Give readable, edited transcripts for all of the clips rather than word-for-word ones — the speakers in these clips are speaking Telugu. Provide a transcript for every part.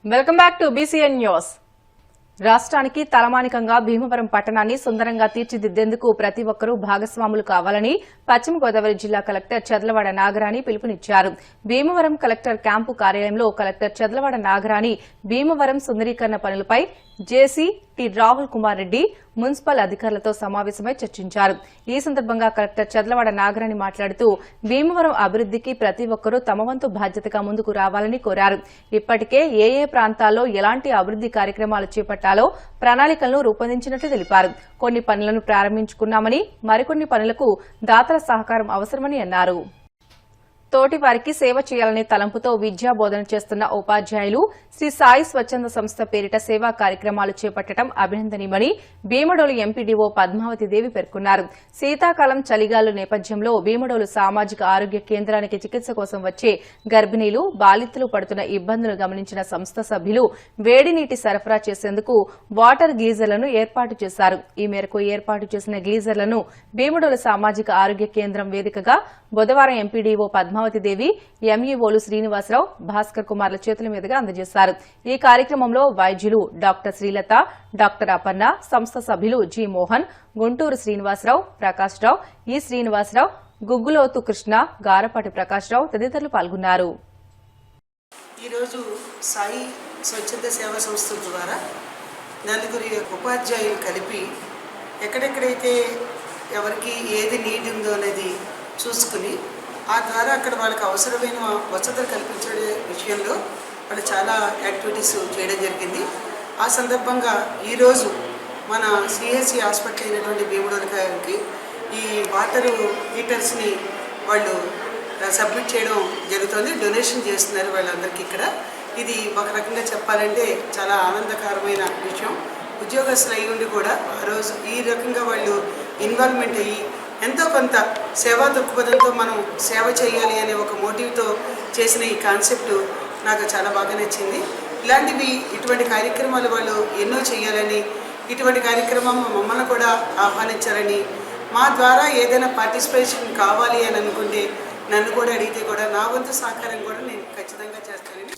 Welcome back to BCN news. రాష్ట్రానికి తలమానికంగా భీమవరం పట్టణాన్ని సుందరంగా తీర్చిదిద్దేందుకు ప్రతి ఒక్కరూ భాగస్వాములు కావాలని పశ్చిమ గోదావరి జిల్లా కలెక్టర్ చర్లవాడ నాగరాణి పిలుపునిచ్చారు. భీమవరం కలెక్టర్ క్యాంపు కార్యాలయంలో కలెక్టర్ చర్లవాడ నాగరాణి భీమవరం సుందరీకరణ పనులపై జేసీ టి రాహుల్ కుమార్ రెడ్డి మున్సిపల్ అధికారులతో సమావేశమై చర్చించారు. ఈ సందర్భంగా కలెక్టర్ చర్లవాడ నాగరాణి మాట్లాడుతూ భీమవరం అభివృద్దికి ప్రతి ఒక్కరూ తమ వంతు బాధ్యతగా ముందుకు రావాలని కోరారు. ఇప్పటికే ఏ ప్రాంతాల్లో ఎలాంటి అభివృద్ది కార్యక్రమాలు చేపట్టాలో ప్రణాళికలను రూపొందించినట్లు తెలిపారు. కొన్ని పనులను ప్రారంభించుకున్నామని, మరికొన్ని పనులకు దాతల సహకారం అవసరమని అన్నారు. తోటి వారికి సేవ చేయాలనే తలంపుతో విద్యా బోధన చేస్తున్న ఉపాధ్యాయులు శ్రీ సాయి స్వచ్ఛంద సంస్థ పేరిట సేవా కార్యక్రమాలు చేపట్టడం అభినందనీయమని భీమడోలు ఎంపీడీఓ పద్మావతి దేవి పేర్కొన్నారు. శీతాకాలం చలిగాలు నేపథ్యంలో భీమడోలు సామాజిక ఆరోగ్య కేంద్రానికి చికిత్స కోసం వచ్చే గర్భిణీలు, బాలింతలు పడుతున్న ఇబ్బందులు గమనించిన సంస్థ సభ్యులు వేడి నీటి సరఫరా చేసేందుకు వాటర్ గీజర్లను ఏర్పాటు చేశారు. ఈ మేరకు ఏర్పాటు చేసిన గీజర్లను భీమడోలు సామాజిక ఆరోగ్య కేంద్రం వేదికగా బుధవారం ఎంపీడీఓ పద్మావతి దేవి, ఎంఈఓలు శ్రీనివాసరావు, భాస్కర్ కుమార్ల చేతుల మీదుగా అందజేశారు. ఈ కార్యక్రమంలో వైద్యులు డాక్టర్ శ్రీలత, డాక్టర్ అపర్ణ, సంస్థ సభ్యులు జి మోహన్, గుంటూరు శ్రీనివాసరావు, ప్రకాశ్రావు, ఈ శ్రీనివాసరావు, గుగ్గులోతు కృష్ణ, గారపాటి ప్రకాశ్రావు తదితరులు పాల్గొన్నారు. ఈరోజు సాయి స్వచ్ఛంద సేవా సంస్థ ద్వారా నలుగురి ఉపాధ్యాయులు కలిపి ఎక్కడెక్కడైతే ఎవరికి ఏది నీడ్ ఉందో అనేది చూసుకుని ఆ ద్వారా అక్కడ వాళ్ళకి అవసరమైన వసతులు కల్పించే విషయంలో వాళ్ళు చాలా యాక్టివిటీస్ చేయడం జరిగింది. ఆ సందర్భంగా ఈరోజు మన సిఎస్సి హాస్పిటల్ అయినటువంటి భీమడోలు గారికి ఈ వాటర్ హీటర్స్ని వాళ్ళు సబ్మిట్ చేయడం జరుగుతుంది. డొనేషన్ చేస్తున్నారు వాళ్ళందరికీ. ఇక్కడ ఇది ఒక రకంగా చెప్పాలంటే చాలా ఆనందకరమైన విషయం. ఉద్యోగస్తులు అయ్యి ఉండి కూడా ఆ రోజు ఈ రకంగా వాళ్ళు ఇన్వాల్వ్మెంట్ అయ్యి ఎంతో కొంత సేవా దృక్పథంతో మనం సేవ చేయాలి అనే ఒక మోటివ్తో చేసిన ఈ కాన్సెప్ట్ నాకు చాలా బాగా నచ్చింది. ఇటువంటి కార్యక్రమాలు వాళ్ళు ఎన్నో చేయాలని, ఇటువంటి కార్యక్రమం మమ్మల్ని కూడా ఆహ్వానించాలని, మా ద్వారా ఏదైనా పార్టిసిపేషన్ కావాలి అని అనుకుంటే నన్ను కూడా అడిగితే కూడా నా వంతు సహకారం కూడా నేను ఖచ్చితంగా చేస్తానని.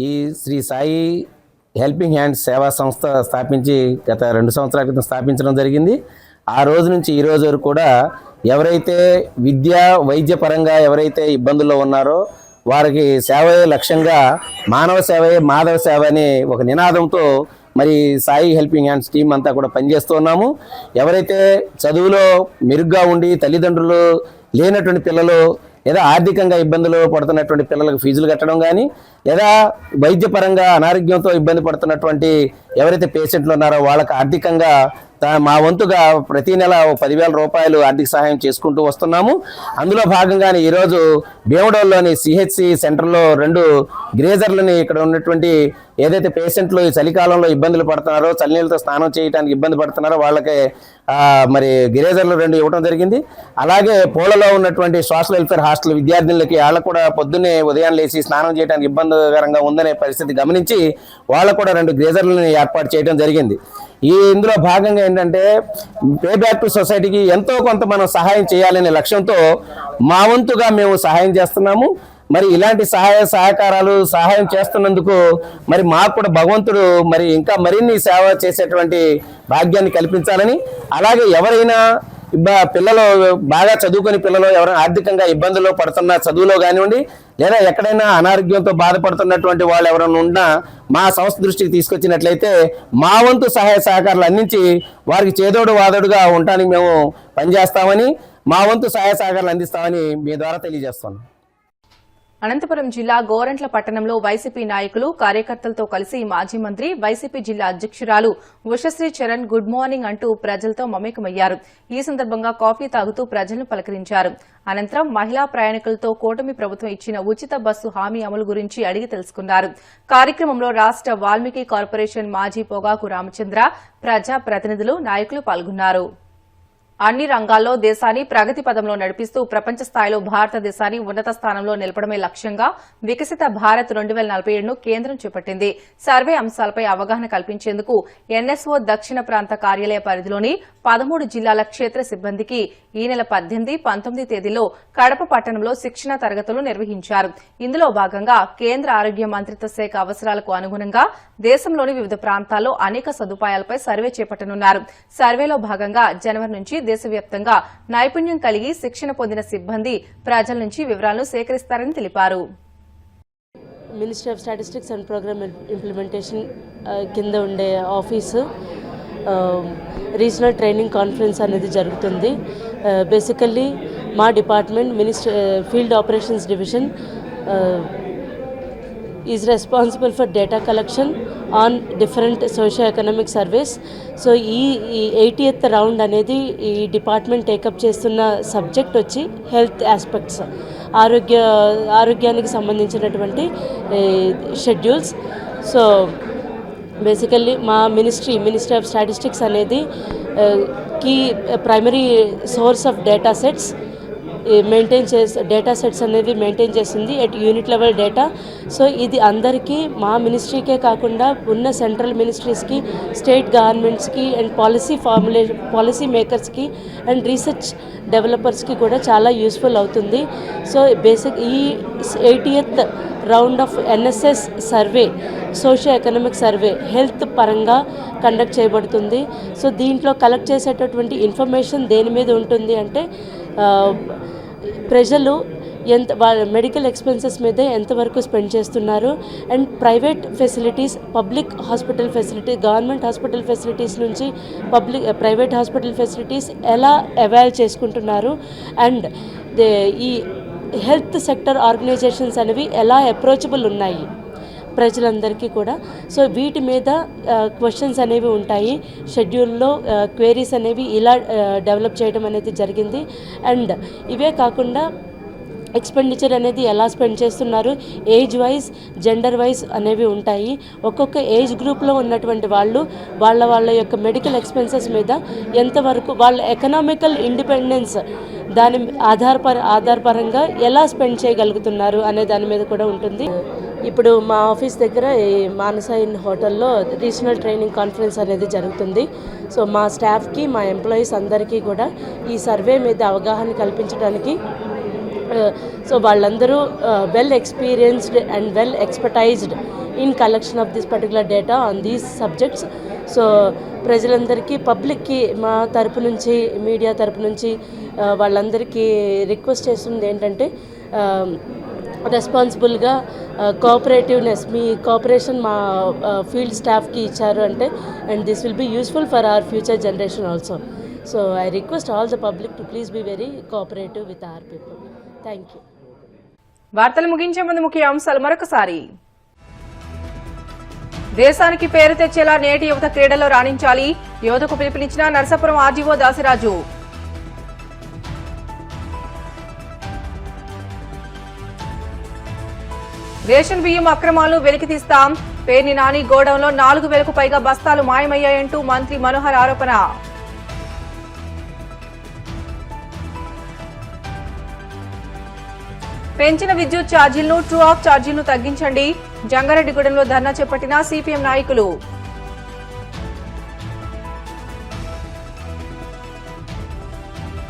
ఈ శ్రీ సాయి హెల్పింగ్ హ్యాండ్స్ సేవా సంస్థ స్థాపించి గత 2 సంవత్సరాల క్రితం స్థాపించడం జరిగింది. ఆ రోజు నుంచి ఈ రోజు వరకు కూడా ఎవరైతే విద్యా వైద్య పరంగా ఎవరైతే ఇబ్బందుల్లో ఉన్నారో వారికి సేవే లక్ష్యంగా మానవ సేవే మాధవ సేవ అనే ఒక నినాదంతో మరి సాయి హెల్పింగ్ హ్యాండ్స్ టీం అంతా కూడా పనిచేస్తున్నాము. ఎవరైతే చదువులో మెరుగ్గా ఉండి తల్లిదండ్రులు లేనటువంటి పిల్లలు లేదా ఆర్థికంగా ఇబ్బందులు పడుతున్నటువంటి పిల్లలకు ఫీజులు కట్టడం కానీ, లేదా వైద్యపరంగా అనారోగ్యంతో ఇబ్బంది పడుతున్నటువంటి ఎవరైతే పేషెంట్లు ఉన్నారో వాళ్ళకి ఆర్థికంగా మా వంతుగా ప్రతి నెల 10,000 రూపాయలు ఆర్థిక సహాయం చేసుకుంటూ వస్తున్నాము. అందులో భాగంగానే ఈరోజు భీమడోల్లోని సిహెచ్సి సెంటర్లో 2 గ్రేజర్లని ఇక్కడ ఉన్నటువంటి ఏదైతే పేషెంట్లు ఈ చలికాలంలో ఇబ్బందులు పడుతున్నారో, చలినీళ్ళతో స్నానం చేయడానికి ఇబ్బంది పడుతున్నారో వాళ్ళకి మరి గ్రేజర్లు 2 ఇవ్వడం జరిగింది. అలాగే పోలలో ఉన్నటువంటి సోషల్ వెల్ఫేర్ హాస్టల్ విద్యార్థులకి వాళ్ళకు కూడా పొద్దున్నే ఉదయం లేచి స్నానం చేయడానికి ఇబ్బందికరంగా ఉందనే పరిస్థితి గమనించి వాళ్ళకు కూడా 2 గ్రేజర్లను ఏర్పాటు చేయడం జరిగింది. ఇందులో భాగంగా ఏంటంటే పే బ్యాక్ టు సొసైటీకి ఎంతో కొంత మనం సహాయం చేయాలనే లక్ష్యంతో మా వంతుగా మేము సహాయం చేస్తున్నాము. మరి ఇలాంటి సహాయం చేస్తున్నందుకు మరి మాకు కూడా భగవంతుడు మరి ఇంకా మరిన్ని సేవ చేసేటువంటి భాగ్యాన్ని కల్పించాలని, అలాగే ఎవరైనా పిల్లలు బాగా చదువుకుని పిల్లలు ఎవరైనా ఆర్థికంగా ఇబ్బందులు పడుతున్న చదువులో కానివ్వండి, లేదా ఎక్కడైనా అనారోగ్యంతో బాధపడుతున్నటువంటి వాళ్ళు ఎవరైనా ఉన్నా మా సంస్థ దృష్టికి తీసుకొచ్చినట్లయితే మా వంతు సహాయ సహకారాలు అందించి వారికి చేదోడు వాదోడుగా ఉండడానికి మేము పనిచేస్తామని, మా వంతు సహాయ సహకారాలు అందిస్తామని మీ ద్వారా తెలియజేస్తున్నాం. అనంతపురం జిల్లా గోరంట్ల పట్టణంలో వైసీపీ నాయకులు, కార్యకర్తలతో కలిసి మాజీ మంత్రి, వైసీపీ జిల్లా అధ్యక్షురాలు ఉషశ్రీ చరణ్ గుడ్ మార్నింగ్ అంటూ ప్రజలతో మమేకమయ్యారు. ఈ సందర్భంగా కాఫీ తాగుతూ ప్రజలను పలకరించారు. అనంతరం మహిళా ప్రయాణికులతో కూటమి ప్రభుత్వం ఇచ్చిన ఉచిత బస్సు హామీ అమలు గురించి అడిగి తెలుసుకున్నారు. కార్యక్రమంలో రాష్ట వాల్మీకి కార్పొరేషన్ మాజీ పొగాకు రామచంద్ర, ప్రజా ప్రతినిధులు, నాయకులు పాల్గొన్నారు. అన్ని రంగాల్లో దేశాన్ని ప్రగతి పదంలో నడిపిస్తూ ప్రపంచ స్థాయిలో భారతదేశాన్ని ఉన్నత స్థానంలో నిలపడమే లక్ష్యంగా వికసిత భారత్ 2047ను కేంద్రం చేపట్టింది. సర్వే అంశాలపై అవగాహన కల్పించేందుకు ఎన్ఎస్ఓ దక్షిణ ప్రాంత కార్యాలయ పరిధిలోని 13 జిల్లాల క్షేత్ర సిబ్బందికి ఈ నెల 18, 19 తేదీల్లో కడప పట్టణంలో శిక్షణ తరగతులు నిర్వహించారు. ఇందులో భాగంగా కేంద్ర ఆరోగ్య మంత్రిత్వ శాఖ అవసరాలకు అనుగుణంగా దేశంలోని వివిధ ప్రాంతాల్లో అనేక సదుపాయాలపై సర్వే చేపట్టనున్నారు. సర్వేలో భాగంగా జనవరి నుంచి దేశవ్యాప్తంగా నైపుణ్యం కలిగి శిక్షణ పొందిన సిబ్బంది ప్రజల నుంచి వివరాలను సేకరిస్తారని తెలిపారు. Ministry of statistics and programme implementation కింద ఉండే ఆఫీసు రీజనల్ ట్రైనింగ్ కాన్ఫరెన్స్ అనేది జరుగుతుంది. బేసికల్లీ మా department field operations division is responsible for data collection on different socioeconomic surveys. So ఈ 80th రౌండ్ అనేది ఈ డిపార్ట్మెంట్ టేకప్ చేస్తున్న సబ్జెక్ట్ వచ్చి హెల్త్ ఆస్పెక్ట్స్, ఆరోగ్యానికి సంబంధించినటువంటి షెడ్యూల్స్. సో బేసికల్లీ మా మినిస్ట్రీ ఆఫ్ స్టాటిస్టిక్స్ అనేది key primary source of data sets అనేవి మెయింటైన్ చేస్తుంది at unit level data. So ఇది అందరికీ మా మినిస్ట్రీకే కాకుండా ఉన్న సెంట్రల్ మినిస్ట్రీస్కి, స్టేట్ గవర్నమెంట్స్కి అండ్ పాలసీ మేకర్స్కి అండ్ రీసెర్చ్ డెవలపర్స్కి కూడా చాలా యూస్ఫుల్ అవుతుంది. సో ఈ 80th round of NSS survey, socio-economic survey health పరంగా కండక్ట్ చేయబడుతుంది. సో దీంట్లో కలెక్ట్ చేసేటటువంటి ఇన్ఫర్మేషన్ దేని మీద ఉంటుంది అంటే ప్రజలు వాళ్ళ మెడికల్ ఎక్స్పెన్సెస్ మీద ఎంతవరకు స్పెండ్ చేస్తున్నారు and private facilities, public hospital facility, government hospital facilities నుంచి ప్రైవేట్ హాస్పిటల్ ఫెసిలిటీస్ ఎలా అవైల్ చేసుకుంటున్నారు అండ్ ఈ హెల్త్ సెక్టర్ ఆర్గనైజేషన్స్ అనేవి ఎలా అప్రోచబుల్ ఉన్నాయి ప్రజలందరికీ కూడా. సో వీటి మీద క్వశ్చన్స్ అనేవి ఉంటాయి. షెడ్యూల్లో క్వైరీస్ అనేవి ఇలా డెవలప్ చేయడం అనేది జరిగింది. అండ్ ఇవే కాకుండా ఎక్స్పెండిచర్ అనేది ఎలా స్పెండ్ చేస్తున్నారు, ఏజ్ వైజ్, జెండర్ వైజ్ అనేవి ఉంటాయి. ఒక్కొక్క ఏజ్ గ్రూప్లో ఉన్నటువంటి వాళ్ళ యొక్క మెడికల్ ఎక్స్పెన్సెస్ మీద ఎంతవరకు వాళ్ళ ఎకనామికల్ ఇండిపెండెన్స్ దాని ఆధారపరంగా ఎలా స్పెండ్ చేయగలుగుతున్నారు అనే దాని మీద కూడా ఉంటుంది. ఇప్పుడు మా ఆఫీస్ దగ్గర మానస ఇన్ హోటల్లో రీజనల్ ట్రైనింగ్ కాన్ఫరెన్స్ అనేది జరుగుతుంది. సో మా స్టాఫ్కి, మా ఎంప్లాయీస్ అందరికీ కూడా ఈ సర్వే మీద అవగాహన కల్పించడానికి సో వాళ్ళందరూ well experienced and well expertised in collection of this particular data on these subjects. So ప్రజలందరికీ, పబ్లిక్కి మా తరపు నుంచి, మీడియా తరపు నుంచి వాళ్ళందరికీ రిక్వెస్ట్ చేస్తుంది ఏంటంటే రెస్పాన్సిబుల్గా కోఆపరేటివ్నెస్, మీ కోఆపరేషన్ మా ఫీల్డ్ స్టాఫ్కి ఇచ్చారు అంటే and this will be useful for our future generation also. So I request all the public to please be very cooperative with our people. Thank you. వార్తలు ముగించే ముందు ముఖ్య అంశాలు మరొకసారి. దేశానికి పేరు తెచ్చేలా నేటి యువత క్రీడల్లో రాణించాలి, యువతకు పిలుపునిచ్చిన నర్సాపురం ఆర్డీఓ దాసిరాజు. రేషన్ బియ్యం అక్రమాలను వెలికితీస్తాం, పేర్ని నాని గోడౌన్లో 4,000కు పైగా బస్తాలు మాయమయ్యాయంటూ మంత్రి మనోహర్ ఆరోపణ. పెంచిన విద్యుత్ ఛార్జీలను, ట్రూ ఆఫ్ ఛార్జీలను తగ్గించండి, జంగారెడ్డిగూడెంలో ధర్నా చేపట్టిన సిపిఎం నాయకులు.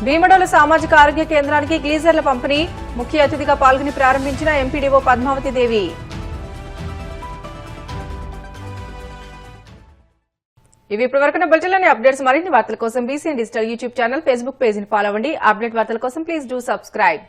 భీమడోలు సామాజిక ఆరోగ్య కేంద్రానికి గ్లీజర్ల పంపిణీ, ముఖ్య అతిథిగా పాల్గొని ప్రారంభించిన ఎంపీడీఓ పద్మావతి దేవి. ఇవి ఇప్పటివరకు బులెటిన్లోని అప్డేట్స్. మరిన్ని వార్తల కోసం BCN digital YouTube channel, Facebook పేజీని ఫాలో అవ్వండి. అప్డేట్ వార్తల కోసం ప్లీజ్ డూ సబ్స్క్రైబ్.